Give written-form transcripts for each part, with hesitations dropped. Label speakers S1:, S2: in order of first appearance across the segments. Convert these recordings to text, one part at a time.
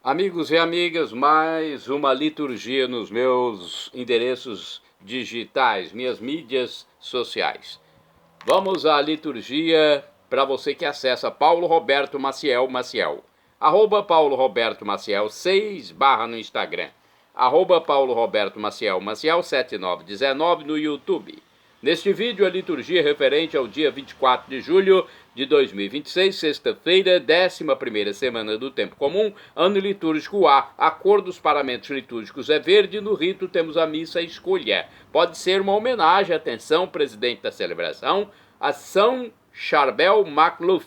S1: Amigos e amigas, mais uma liturgia nos meus endereços digitais, minhas mídias sociais. Vamos à liturgia para você que acessa Paulo Roberto Maciel, arroba Paulo Roberto Maciel 6 / no Instagram, arroba Paulo Roberto Maciel 7919 no YouTube. Neste vídeo, a liturgia referente ao dia 24 de julho de 2026, sexta-feira, 11ª semana do Tempo Comum, ano litúrgico A. A cor dos paramentos litúrgicos é verde, no rito temos a missa escolha. Pode ser uma homenagem, atenção, presidente da celebração, a São Charbel Macluf,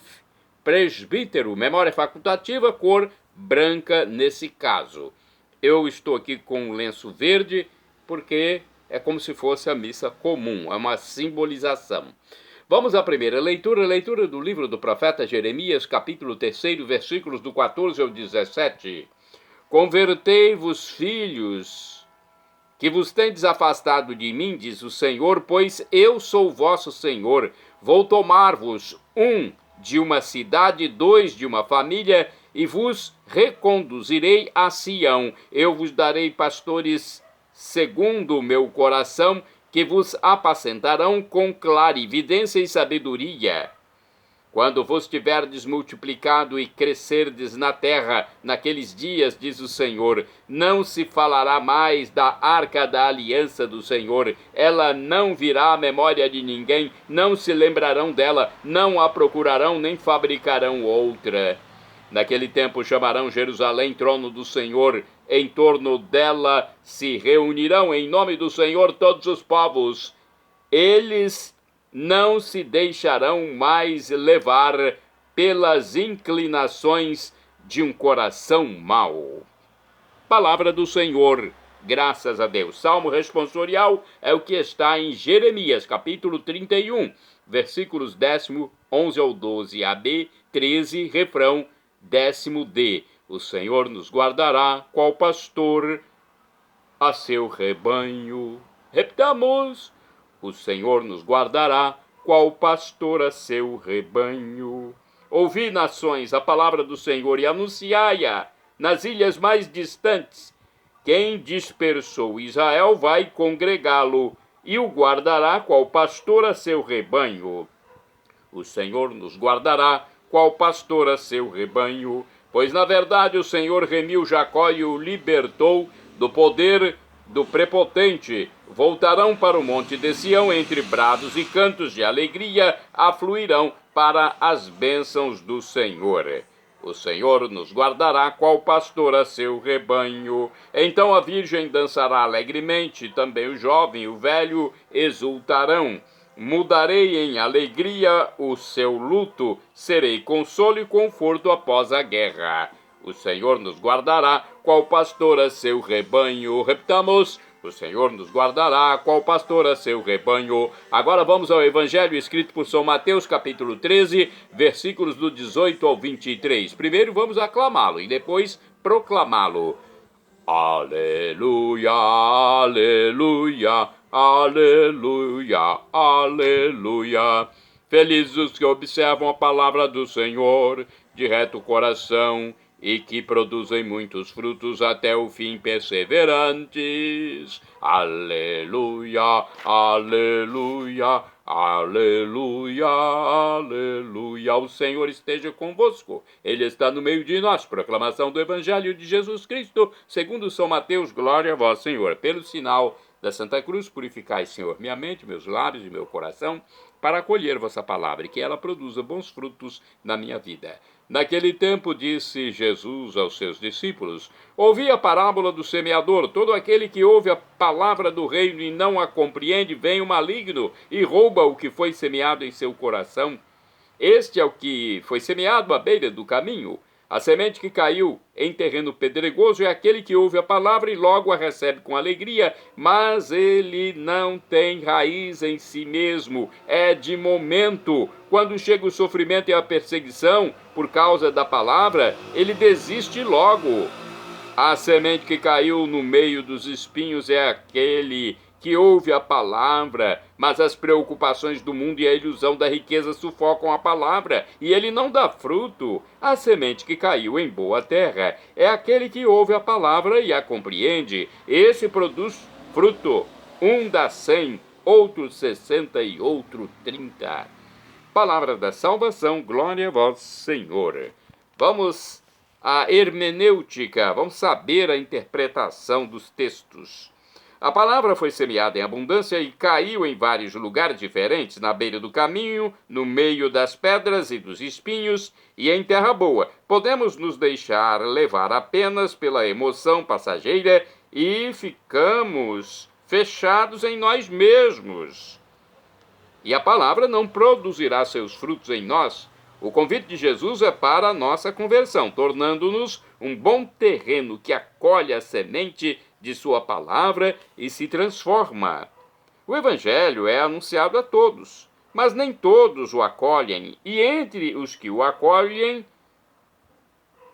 S1: presbítero, memória facultativa, cor branca nesse caso. Eu estou aqui com um lenço verde porque é como se fosse a missa comum, é uma simbolização. Vamos à primeira leitura do livro do profeta Jeremias, capítulo 3, versículos do 14 ao 17. Convertei-vos, filhos, que vos tendes afastado de mim, diz o Senhor, pois eu sou o vosso Senhor. Vou tomar-vos, um de uma cidade, dois de uma família, e vos reconduzirei a Sião. Eu vos darei pastores segundo o meu coração, que vos apacentarão com clarividência e sabedoria. Quando vos tiverdes multiplicado e crescerdes na terra, naqueles dias, diz o Senhor, não se falará mais da arca da aliança do Senhor, ela não virá à memória de ninguém, não se lembrarão dela, não a procurarão nem fabricarão outra. Naquele tempo chamarão Jerusalém trono do Senhor, em torno dela se reunirão em nome do Senhor todos os povos. Eles não se deixarão mais levar pelas inclinações de um coração mau. Palavra do Senhor, graças a Deus. Salmo responsorial é o que está em Jeremias, capítulo 31, versículos 11 ao 12, AB 13, refrão 10D. O Senhor nos guardará, qual pastor a seu rebanho. Repitamos: o Senhor nos guardará, qual pastor a seu rebanho. Ouvi, nações, a palavra do Senhor e anunciai-a nas ilhas mais distantes. Quem dispersou Israel vai congregá-lo e o guardará, qual pastor a seu rebanho. O Senhor nos guardará, qual pastor a seu rebanho. Pois, na verdade, o Senhor remiu Jacó e o libertou do poder do prepotente. Voltarão para o monte de Sião, entre brados e cantos de alegria, afluirão para as bênçãos do Senhor. O Senhor nos guardará, qual pastor a seu rebanho. Então a virgem dançará alegremente, também o jovem e o velho exultarão. Mudarei em alegria o seu luto, serei consolo e conforto após a guerra. O Senhor nos guardará, qual pastor a seu rebanho. Repitamos: o Senhor nos guardará, qual pastor a seu rebanho. Agora vamos ao Evangelho escrito por São Mateus, capítulo 13, versículos do 18 ao 23. Primeiro vamos aclamá-lo e depois proclamá-lo. Aleluia, aleluia, aleluia, aleluia. Felizes os que observam a palavra do Senhor de reto coração e que produzem muitos frutos até o fim, perseverantes. Aleluia, aleluia, aleluia, aleluia. O Senhor esteja convosco. Ele está no meio de nós. Proclamação do Evangelho de Jesus Cristo, segundo São Mateus. Glória a vós, Senhor. Pelo sinal da Santa Cruz, purificai, Senhor, minha mente, meus lábios e meu coração, para acolher vossa palavra e que ela produza bons frutos na minha vida. Naquele tempo disse Jesus aos seus discípulos: ouvi a parábola do semeador. Todo aquele que ouve a palavra do reino e não a compreende, vem o maligno e rouba o que foi semeado em seu coração. Este é o que foi semeado à beira do caminho. A semente que caiu em terreno pedregoso é aquele que ouve a palavra e logo a recebe com alegria, mas ele não tem raiz em si mesmo, é de momento. Quando chega o sofrimento e a perseguição por causa da palavra, ele desiste logo. A semente que caiu no meio dos espinhos é aquele que ouve a palavra, mas as preocupações do mundo e a ilusão da riqueza sufocam a palavra, e ele não dá fruto. A semente que caiu em boa terra é aquele que ouve a palavra e a compreende. Esse produz fruto. Um dá 100, outro 60 e outro 30. Palavra da salvação, glória a vós, Senhor. Vamos à hermenêutica, vamos saber a interpretação dos textos. A palavra foi semeada em abundância e caiu em vários lugares diferentes, na beira do caminho, no meio das pedras e dos espinhos, e em terra boa. Podemos nos deixar levar apenas pela emoção passageira e ficamos fechados em nós mesmos. E a palavra não produzirá seus frutos em nós. O convite de Jesus é para a nossa conversão, tornando-nos um bom terreno que acolhe a semente de sua palavra e se transforma. O Evangelho é anunciado a todos, mas nem todos o acolhem, e entre os que o acolhem,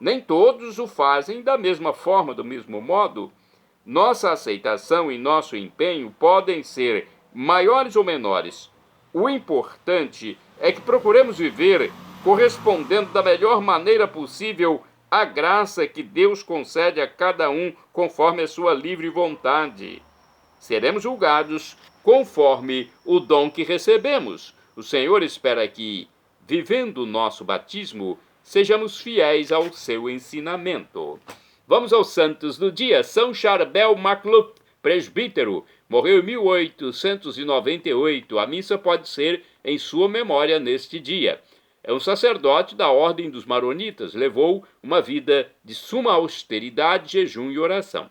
S1: nem todos o fazem da mesma forma, do mesmo modo. Nossa aceitação e nosso empenho podem ser maiores ou menores. O importante é que procuremos viver correspondendo da melhor maneira possível à graça que Deus concede a cada um conforme a sua livre vontade. Seremos julgados conforme o dom que recebemos. O Senhor espera que, vivendo o nosso batismo, sejamos fiéis ao seu ensinamento. Vamos aos santos do dia. São Charbel MacLuth, presbítero, morreu em 1898. A missa pode ser em sua memória neste dia. É um sacerdote da Ordem dos Maronitas. Levou uma vida de suma austeridade, jejum e oração.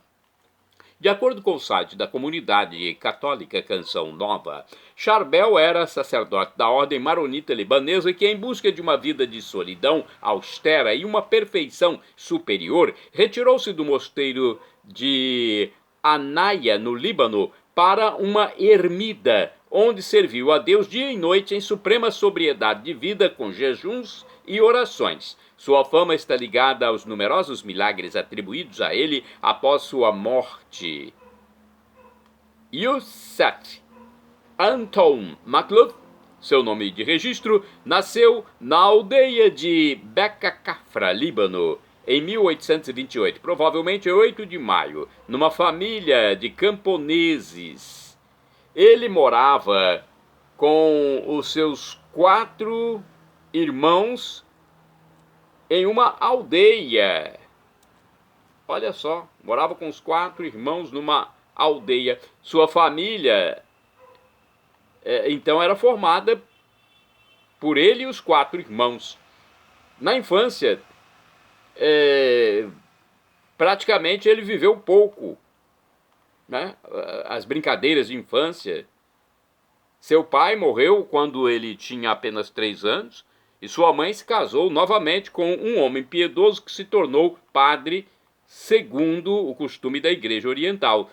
S1: De acordo com o site da comunidade católica Canção Nova, Charbel era sacerdote da Ordem Maronita Libanesa que, em busca de uma vida de solidão austera e uma perfeição superior, retirou-se do mosteiro de Anaia, no Líbano, para uma ermida, onde serviu a Deus dia e noite em suprema sobriedade de vida, com jejuns e orações. Sua fama está ligada aos numerosos milagres atribuídos a ele após sua morte. Youssef Anton MacLuth, seu nome de registro, nasceu na aldeia de Beca Cafra, Líbano, em 1828, provavelmente 8 de maio, numa família de camponeses. Ele morava com os seus 4 irmãos em uma aldeia. Olha só, morava com os 4 irmãos numa aldeia. Sua família, então, era formada por ele e os 4 irmãos. Na infância, praticamente ele viveu pouco, né? As brincadeiras de infância. Seu pai morreu quando ele tinha apenas 3 anos, e sua mãe se casou novamente com um homem piedoso que se tornou padre, segundo o costume da Igreja Oriental.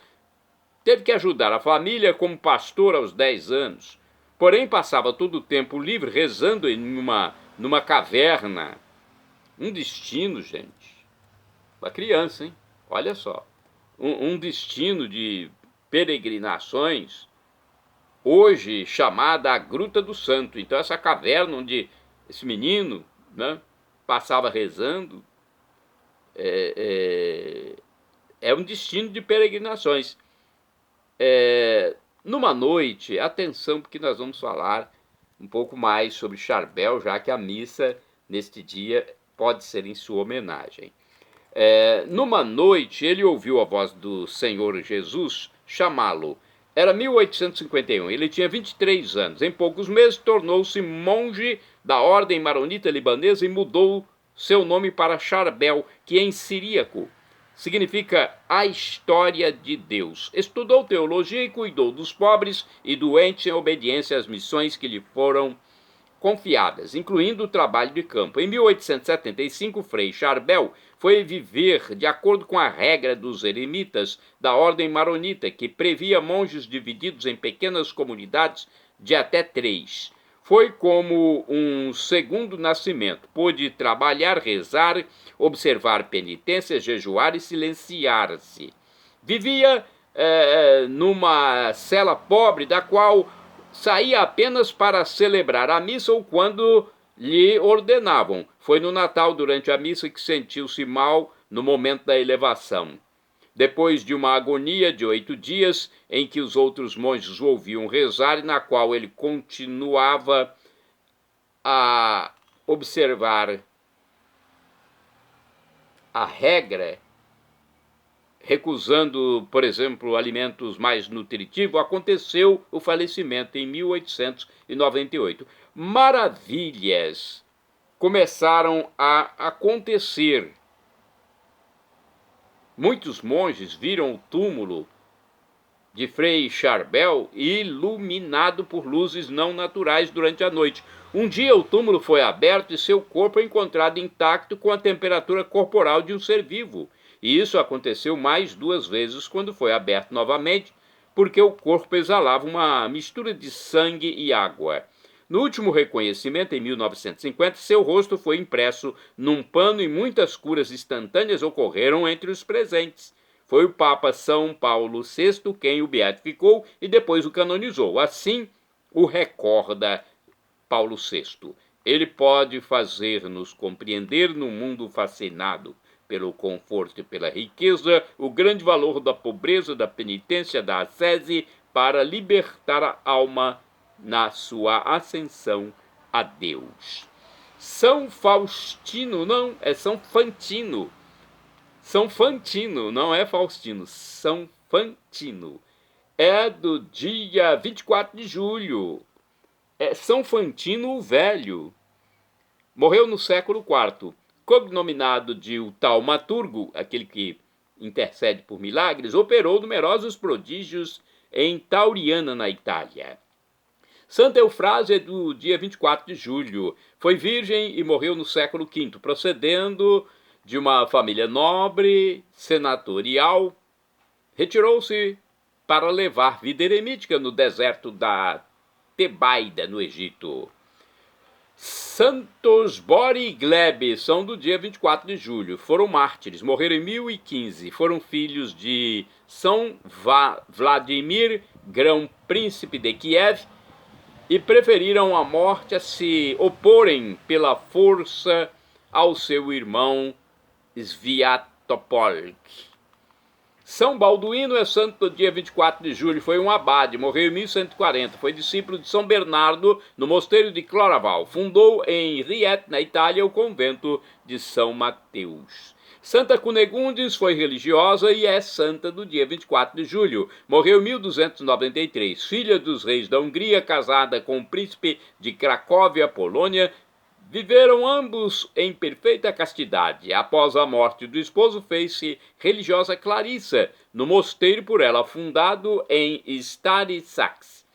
S1: Teve que ajudar a família como pastor aos 10 anos, porém passava todo o tempo livre rezando numa caverna. Um destino, gente, para criança, hein? Olha só, um destino de peregrinações, hoje chamada a Gruta do Santo. Então essa caverna onde esse menino, né, passava rezando, é um destino de peregrinações. Numa noite, atenção, porque nós vamos falar um pouco mais sobre Charbel, já que a missa neste dia pode ser em sua homenagem. Numa noite, ele ouviu a voz do Senhor Jesus chamá-lo. Era 1851, ele tinha 23 anos. Em poucos meses, tornou-se monge da Ordem Maronita Libanesa e mudou seu nome para Charbel, que em siríaco significa a história de Deus. Estudou teologia e cuidou dos pobres e doentes em obediência às missões que lhe foram confiadas, incluindo o trabalho de campo. Em 1875, Frei Charbel foi viver de acordo com a regra dos eremitas da Ordem Maronita, que previa monges divididos em pequenas comunidades de até 3. Foi como um segundo nascimento. Pôde trabalhar, rezar, observar penitências, jejuar e silenciar-se. Vivia numa cela pobre, da qual saía apenas para celebrar a missa ou quando lhe ordenavam. Foi no Natal, durante a missa, que sentiu-se mal no momento da elevação. Depois de uma agonia de 8 dias, em que os outros monges o ouviam rezar e na qual ele continuava a observar a regra, recusando, por exemplo, alimentos mais nutritivos, aconteceu o falecimento em 1898. Maravilhas começaram a acontecer. Muitos monges viram o túmulo de Frei Charbel iluminado por luzes não naturais durante a noite. Um dia o túmulo foi aberto e seu corpo encontrado intacto com a temperatura corporal de um ser vivo. E isso aconteceu mais 2 vezes quando foi aberto novamente, porque o corpo exalava uma mistura de sangue e água. No último reconhecimento, em 1950, seu rosto foi impresso num pano e muitas curas instantâneas ocorreram entre os presentes. Foi o Papa São Paulo VI quem o beatificou e depois o canonizou. Assim o recorda Paulo VI. Ele pode fazer-nos compreender num mundo fascinado pelo conforto e pela riqueza, o grande valor da pobreza, da penitência, da ascese, para libertar a alma na sua ascensão a Deus. São Faustino, não, é São Fantino. São Fantino, não é Faustino, São Fantino. É do dia 24 de julho. É São Fantino o Velho. Morreu no século IV. Cognominado de o Taumaturgo, aquele que intercede por milagres, operou numerosos prodígios em Tauriana, na Itália. Santa Eufrásia é do dia 24 de julho. Foi virgem e morreu no século V, procedendo de uma família nobre, senatorial. Retirou-se para levar vida eremítica no deserto da Tebaida, no Egito. Santos Bori e Gleb são do dia 24 de julho. Foram mártires, morreram em 1015. Foram filhos de São Vladimir, grão-príncipe de Kiev, e preferiram a morte a se oporem pela força ao seu irmão Sviatopolk. São Balduíno é santo do dia 24 de julho, foi um abade, morreu em 1140, foi discípulo de São Bernardo no mosteiro de Cloraval. Fundou em Riet, na Itália, o convento de São Mateus. Santa Cunegundes foi religiosa e é santa do dia 24 de julho. Morreu em 1293, filha dos reis da Hungria, casada com o príncipe de Cracóvia, Polônia. Viveram ambos em perfeita castidade. Após a morte do esposo, fez-se religiosa clarissa, no mosteiro por ela fundado em Stari-Sax.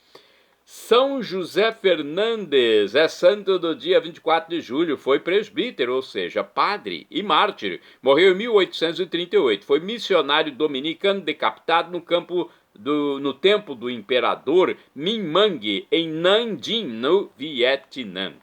S1: São José Fernandes é santo do dia 24 de julho, foi presbítero, ou seja, padre e mártir. Morreu em 1838, foi missionário dominicano decapitado no tempo do imperador Minh Mang, em Nanjing, no Vietnã.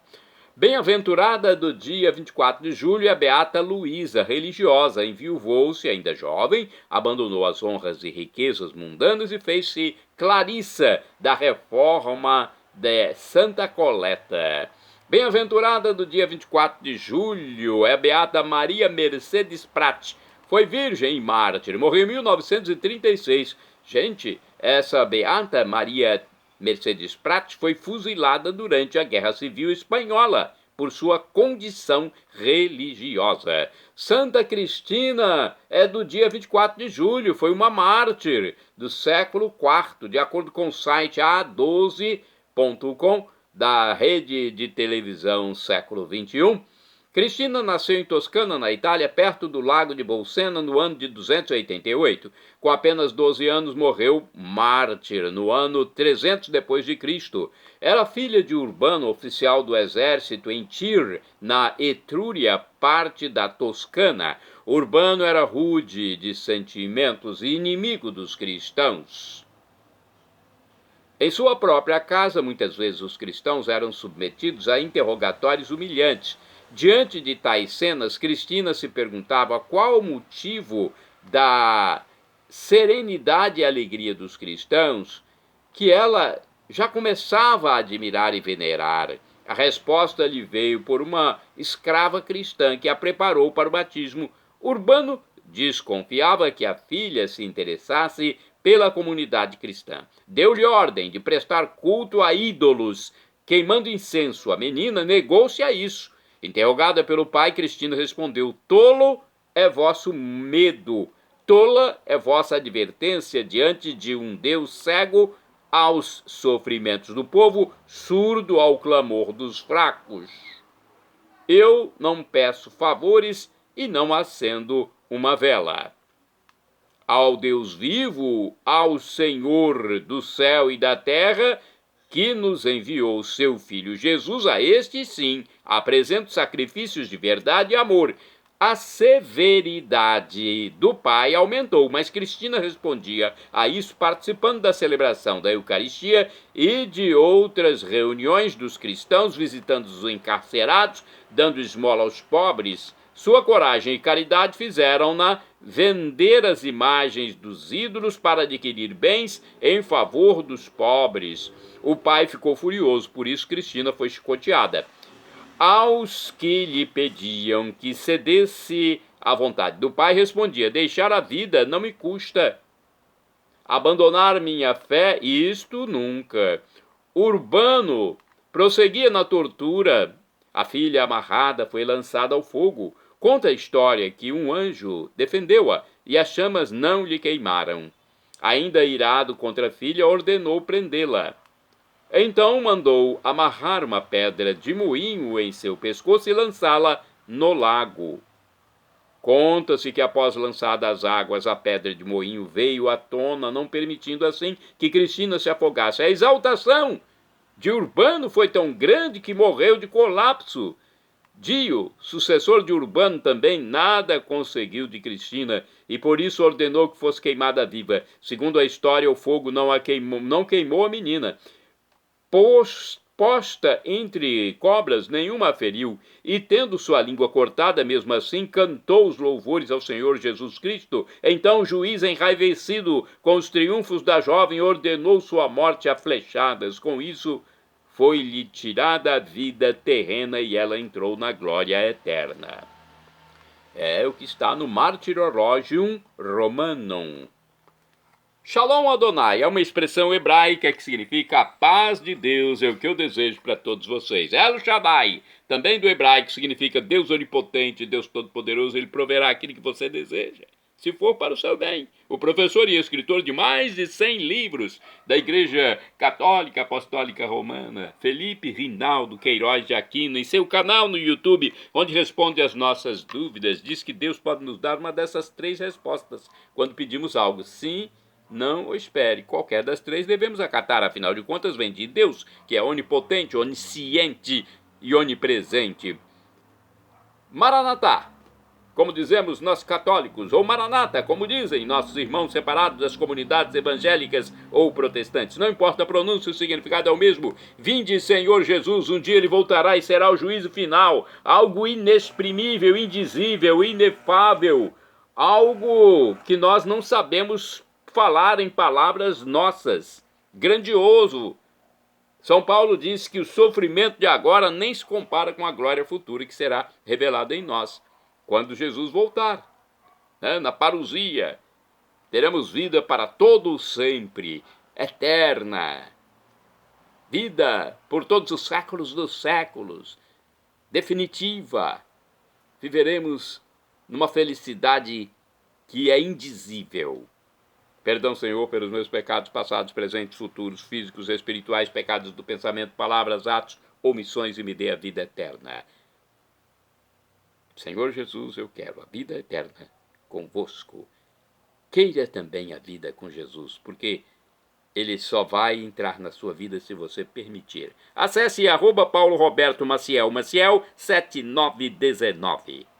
S1: Bem-aventurada do dia 24 de julho é a Beata Luísa, religiosa, enviuvou-se ainda jovem, abandonou as honras e riquezas mundanas e fez-se clarissa da reforma de Santa Coleta. Bem-aventurada do dia 24 de julho é a Beata Maria Mercedes Prat, foi virgem e mártir, morreu em 1936. Gente, essa Beata Maria Mercedes Prat foi fuzilada durante a Guerra Civil Espanhola por sua condição religiosa. Santa Cristina é do dia 24 de julho, foi uma mártir do século IV, de acordo com o site A12.com da rede de televisão Século XXI. Cristina nasceu em Toscana, na Itália, perto do lago de Bolsena, no ano de 288. Com apenas 12 anos, morreu mártir, no ano 300 depois de Cristo. Era filha de Urbano, oficial do exército em Tir, na Etrúria, parte da Toscana. Urbano era rude de sentimentos e inimigo dos cristãos. Em sua própria casa, muitas vezes os cristãos eram submetidos a interrogatórios humilhantes. Diante de tais cenas, Cristina se perguntava qual o motivo da serenidade e alegria dos cristãos que ela já começava a admirar e venerar. A resposta lhe veio por uma escrava cristã que a preparou para o batismo. Urbano desconfiava que a filha se interessasse pela comunidade cristã. Deu-lhe ordem de prestar culto a ídolos, queimando incenso. A menina negou-se a isso. Interrogada pelo pai, Cristina respondeu: tolo é vosso medo, tola é vossa advertência diante de um Deus cego aos sofrimentos do povo, surdo ao clamor dos fracos. Eu não peço favores e não acendo uma vela. Ao Deus vivo, ao Senhor do céu e da terra, que nos enviou seu Filho Jesus, a este sim apresento sacrifícios de verdade e amor. A severidade do pai aumentou, mas Cristina respondia a isso participando da celebração da Eucaristia e de outras reuniões dos cristãos, visitando os encarcerados, dando esmola aos pobres. Sua coragem e caridade fizeram-na vender as imagens dos ídolos para adquirir bens em favor dos pobres. O pai ficou furioso, por isso Cristina foi chicoteada. Aos que lhe pediam que cedesse à vontade do pai, respondia: deixar a vida não me custa. Abandonar minha fé, isto nunca. Urbano prosseguia na tortura. A filha amarrada foi lançada ao fogo. Conta a história que um anjo defendeu-a e as chamas não lhe queimaram. Ainda irado contra a filha, ordenou prendê-la. Então mandou amarrar uma pedra de moinho em seu pescoço e lançá-la no lago. Conta-se que após lançada às águas, a pedra de moinho veio à tona, não permitindo assim que Cristina se afogasse. A exaltação de Urbano foi tão grande que morreu de colapso. Dio, sucessor de Urbano, também nada conseguiu de Cristina e por isso ordenou que fosse queimada viva. Segundo a história, o fogo não queimou a menina. Posta entre cobras, nenhuma a feriu, e tendo sua língua cortada, mesmo assim, cantou os louvores ao Senhor Jesus Cristo. Então o juiz, enraivecido com os triunfos da jovem, ordenou sua morte a flechadas. Com isso, foi-lhe tirada a vida terrena e ela entrou na glória eterna. É o que está no Martyrologium Romanum. Shalom Adonai é uma expressão hebraica que significa a paz de Deus, é o que eu desejo para todos vocês. El Shaddai, também do hebraico, significa Deus onipotente, Deus todo-poderoso, ele proverá aquilo que você deseja, se for para o seu bem. O professor e escritor de mais de 100 livros da Igreja Católica Apostólica Romana, Felipe Rinaldo Queiroz de Aquino, em seu canal no YouTube, onde responde às nossas dúvidas, diz que Deus pode nos dar uma dessas 3 respostas quando pedimos algo: sim, não ou espere. Qualquer das 3 devemos acatar, afinal de contas vem de Deus, que é onipotente, onisciente e onipresente. Maranatá, como dizemos nós católicos, ou Maranata, como dizem nossos irmãos separados das comunidades evangélicas ou protestantes. Não importa a pronúncia, o significado é o mesmo. Vinde, Senhor Jesus, um dia ele voltará e será o juízo final. Algo inexprimível, indizível, inefável. Algo que nós não sabemos falar em palavras nossas. Grandioso. São Paulo diz que o sofrimento de agora nem se compara com a glória futura que será revelada em nós quando Jesus voltar, né? Na parousia, teremos vida para todo sempre, eterna, vida por todos os séculos dos séculos, definitiva. Viveremos numa felicidade que é indizível. Perdão, Senhor, pelos meus pecados passados, presentes, futuros, físicos, espirituais, pecados do pensamento, palavras, atos, omissões, e me dê a vida eterna. Senhor Jesus, eu quero a vida eterna convosco. Queira também a vida com Jesus, porque ele só vai entrar na sua vida se você permitir. Acesse @PauloRobertoMaciel, Maciel 7919.